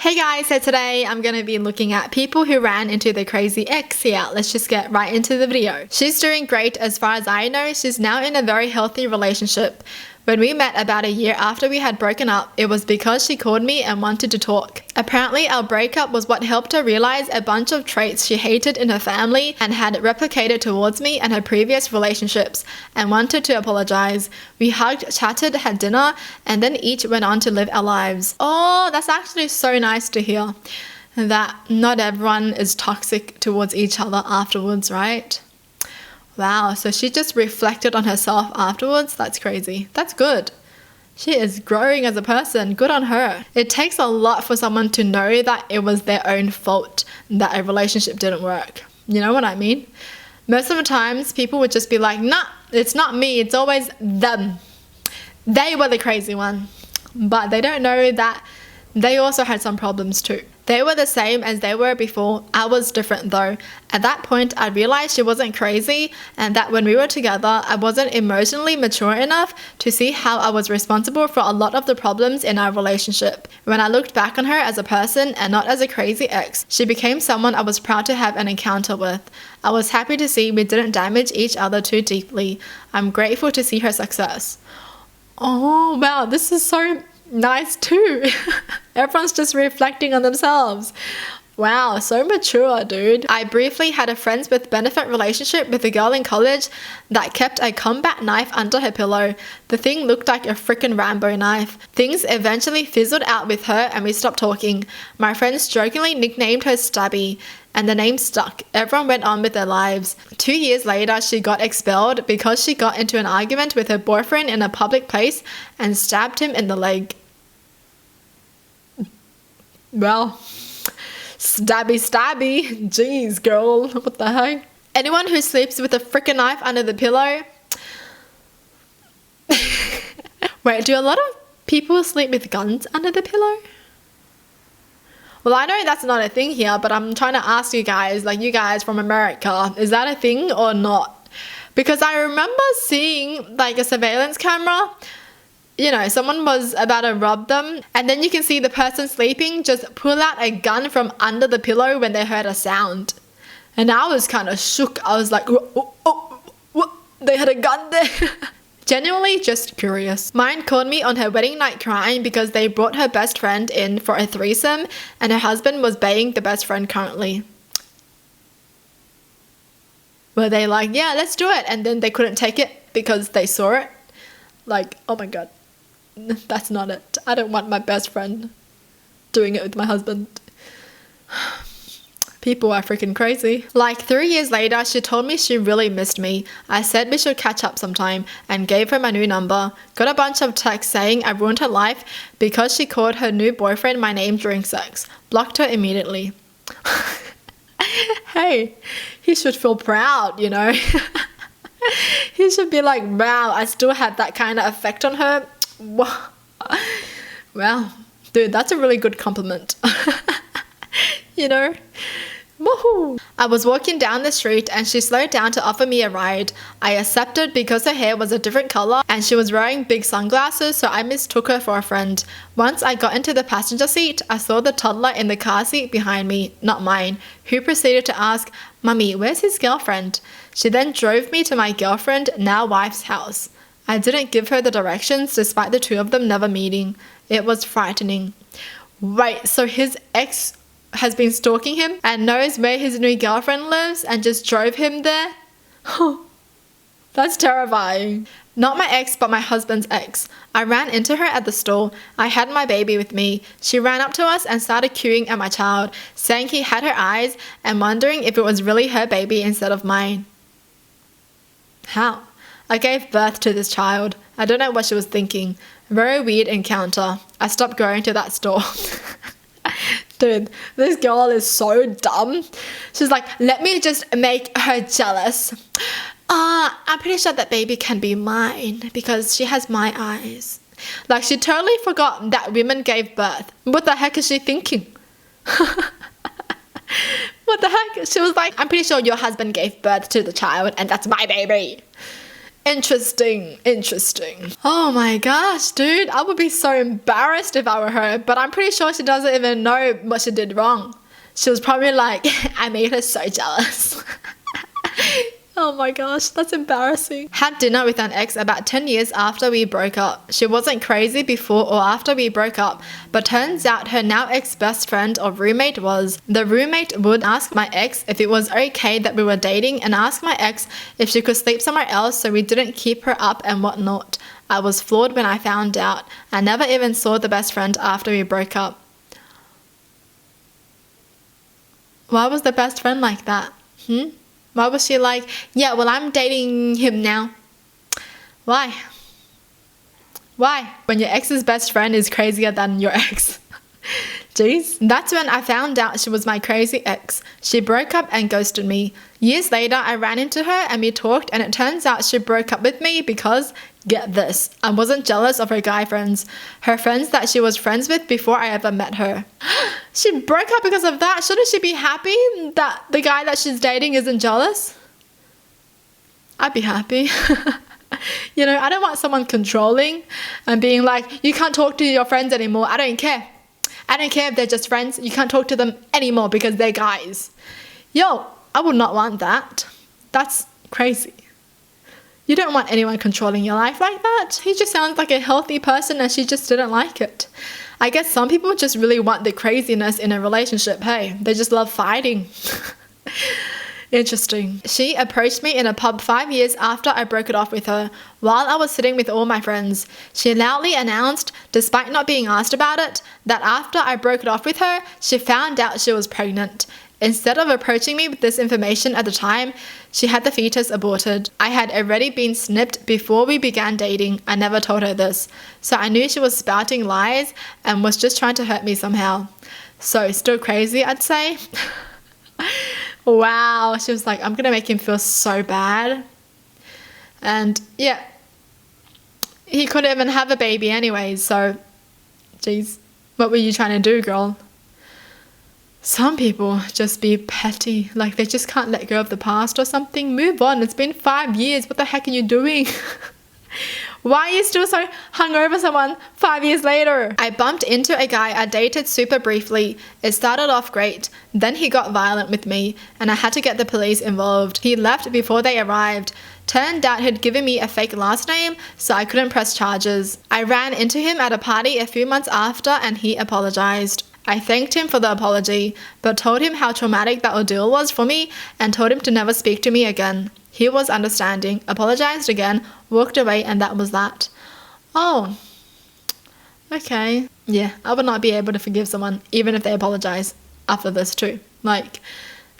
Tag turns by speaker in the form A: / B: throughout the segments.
A: Hey guys, so today I'm going to be looking at people who ran into their crazy ex here. Let's just get right into the video. She's doing great as far as I know. She's now in a very healthy relationship. When we met about a year after we had broken up, it was because she called me and wanted to talk. Apparently, our breakup was what helped her realize a bunch of traits she hated in her family and had replicated towards me and her previous relationships, and wanted to apologize. We hugged, chatted, had dinner, and then each went on to live our lives. Oh, that's actually so nice to hear. That not everyone is toxic towards each other afterwards, right? Wow, so she just reflected on herself afterwards? That's crazy. That's good. She is growing as a person. Good on her. It takes a lot for someone to know that it was their own fault that a relationship didn't work. You know what I mean? Most of the times, people would just be like, nah, it's not me. It's always them. They were the crazy one. But they don't know that they also had some problems too. They were the same as they were before. I was different though. At that point, I realized she wasn't crazy and that when we were together, I wasn't emotionally mature enough to see how I was responsible for a lot of the problems in our relationship. When I looked back on her as a person and not as a crazy ex, she became someone I was proud to have an encounter with. I was happy to see we didn't damage each other too deeply. I'm grateful to see her success. Oh, wow, this is so nice too. Everyone's just reflecting on themselves. Wow, so mature, dude. I briefly had a friends with benefit relationship with a girl in college that kept a combat knife under her pillow. The thing looked like a freaking Rambo knife. Things eventually fizzled out with her and we stopped talking. My friends jokingly nicknamed her Stabby, and the name stuck. Everyone went on with their lives. 2 years later, she got expelled because she got into an argument with her boyfriend in a public place and stabbed him in the leg. Well, stabby. Jeez, girl. What the heck? Anyone who sleeps with a freaking knife under the pillow? Wait, do a lot of people sleep with guns under the pillow? Well, I know that's not a thing here, but I'm trying to ask you guys, like you guys from America, is that a thing or not? Because I remember seeing like a surveillance camera. You know, someone was about to rob them, and then you can see the person sleeping just pull out a gun from under the pillow when they heard a sound. And I was kind of shook. I was like, oh, they had a gun there. Genuinely just curious. Mine called me on her wedding night crying because they brought her best friend in for a threesome, and her husband was baying the best friend currently. Were they like, yeah, let's do it, and then they couldn't take it because they saw it? Like, oh my god. That's not it. I don't want my best friend doing it with my husband. People are freaking crazy. Like 3 years later, she told me she really missed me. I said we should catch up sometime and gave her my new number. Got a bunch of texts saying I ruined her life because she called her new boyfriend my name during sex. Blocked her immediately. Hey, he should feel proud, you know? He should be like, wow, I still had that kind of effect on her. Well, dude, that's a really good compliment. You know? Woohoo! I was walking down the street and she slowed down to offer me a ride. I accepted because her hair was a different color and she was wearing big sunglasses, so I mistook her for a friend. Once I got into the passenger seat, I saw the toddler in the car seat behind me, not mine, who proceeded to ask, "Mummy, where's his girlfriend?" She then drove me to my girlfriend, now wife's house. I didn't give her the directions despite the two of them never meeting. It was frightening. Wait, so his ex has been stalking him and knows where his new girlfriend lives and just drove him there? That's terrifying. Not my ex, but my husband's ex. I ran into her at the store. I had my baby with me. She ran up to us and started cooing at my child, saying he had her eyes and wondering if it was really her baby instead of mine. How? I gave birth to this child. I don't know what she was thinking. Very weird encounter. I stopped going to that store. Dude, this girl is so dumb. She's like, let me just make her jealous. I'm pretty sure that baby can be mine because she has my eyes. Like, she totally forgot that women gave birth. What the heck is she thinking? What the heck? She was like, I'm pretty sure your husband gave birth to the child and that's my baby. Interesting. Oh my gosh, dude. I would be so embarrassed if I were her, but I'm pretty sure she doesn't even know what she did wrong. She was probably like, I made her so jealous. Oh my gosh, that's embarrassing. Had dinner with an ex about 10 years after we broke up. She wasn't crazy before or after we broke up, but turns out her now ex-best friend or roommate was. The roommate would ask my ex if it was okay that we were dating and ask my ex if she could sleep somewhere else so we didn't keep her up and whatnot. I was floored when I found out. I never even saw the best friend after we broke up. Why was the best friend like that? Why was she like, yeah, well, I'm dating him now? Why? When your ex's best friend is crazier than your ex. Jeez. That's when I found out she was my crazy ex. She broke up and ghosted me. Years later, I ran into her and we talked, and it turns out she broke up with me because, get this, I wasn't jealous of her guy friends. Her friends that she was friends with before I ever met her. She broke up because of that. Shouldn't she be happy that the guy that she's dating isn't jealous? I'd be happy. You know, I don't want someone controlling and being like, you can't talk to your friends anymore. I don't care. I don't care if they're just friends. You can't talk to them anymore because they're guys. Yo, I would not want that. That's crazy. You don't want anyone controlling your life like that. He just sounds like a healthy person and she just didn't like it. I guess some people just really want the craziness in a relationship. Hey, they just love fighting. Interesting. She approached me in a pub 5 years after I broke it off with her, while I was sitting with all my friends. She loudly announced, despite not being asked about it, that after I broke it off with her, she found out she was pregnant. Instead of approaching me with this information at the time, she had the fetus aborted. I had already been snipped before we began dating. I never told her this. So I knew she was spouting lies and was just trying to hurt me somehow. So still crazy, I'd say. Wow. She was like, I'm going to make him feel so bad. And yeah, he couldn't even have a baby anyway. So, geez, what were you trying to do, girl? Some people just be petty, like they just can't let go of the past or something. Move on. It's been 5 years. What the heck are you doing? Why are you still so hung over someone 5 years later? I bumped into a guy I dated super briefly. It started off great. Then he got violent with me and I had to get the police involved. He left before they arrived. Turned out he'd given me a fake last name, so I couldn't press charges. I ran into him at a party a few months after and he apologized. I thanked him for the apology, but told him how traumatic that ordeal was for me and told him to never speak to me again. He was understanding, apologized again, walked away, and that was that. Oh, okay. Yeah, I would not be able to forgive someone, even if they apologize after this too. Like,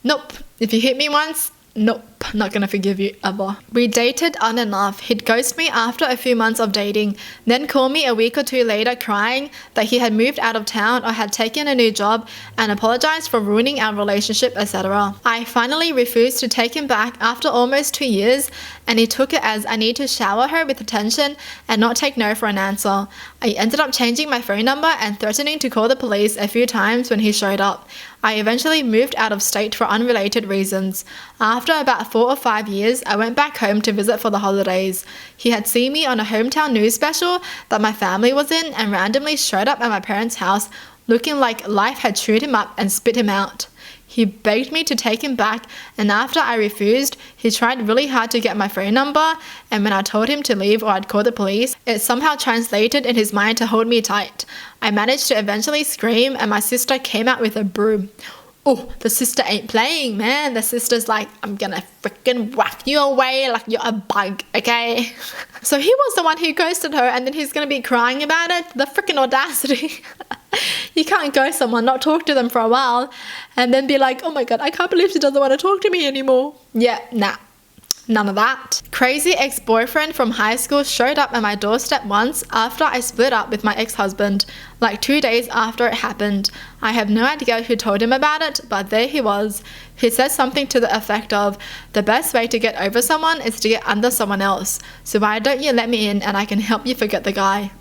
A: nope. If you hit me once, nope, not gonna forgive you ever. We dated on and off. He'd ghost me after a few months of dating, then call me a week or two later crying that he had moved out of town or had taken a new job and apologized for ruining our relationship, etc. I finally refused to take him back after almost 2 years, and he took it as I need to shower her with attention and not take no for an answer. I ended up changing my phone number and threatening to call the police a few times when he showed up. I eventually moved out of state for unrelated reasons. After about 4 or 5 years, I went back home to visit for the holidays. He had seen me on a hometown news special that my family was in and randomly showed up at my parents' house looking like life had chewed him up and spit him out. He begged me to take him back, and after I refused, he tried really hard to get my phone number, and when I told him to leave or I'd call the police, it somehow translated in his mind to hold me tight. I managed to eventually scream, and my sister came out with a broom. Oh, the sister ain't playing, man. The sister's like, I'm gonna freaking whack you away like you're a bug, okay? So he was the one who ghosted her, and then he's gonna be crying about it? The freaking audacity. You can't ghost someone, not talk to them for a while, and then be like, oh my god, I can't believe she doesn't want to talk to me anymore. Yeah, nah. None of that. Crazy ex-boyfriend from high school showed up at my doorstep once after I split up with my ex-husband, like 2 days after it happened. I have no idea who told him about it, but there he was. He said something to the effect of, the best way to get over someone is to get under someone else, so why don't you let me in and I can help you forget the guy.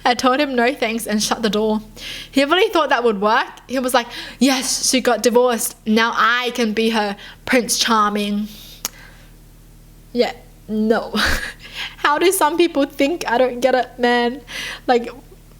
A: I told him no thanks and shut the door. He really thought that would work. He was like, yes, she got divorced. Now I can be her Prince Charming. Yeah, no. How do some people think? I don't get it, man. Like,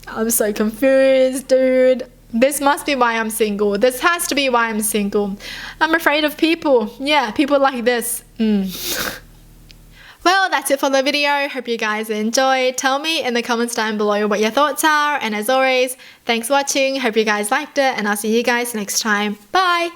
A: I'm so confused, dude. This must be why I'm single. This has to be why I'm single. I'm afraid of people. Yeah, people like this. Well, that's it for the video. Hope you guys enjoyed. Tell me in the comments down below what your thoughts are. And as always, thanks for watching. Hope you guys liked it. And I'll see you guys next time. Bye!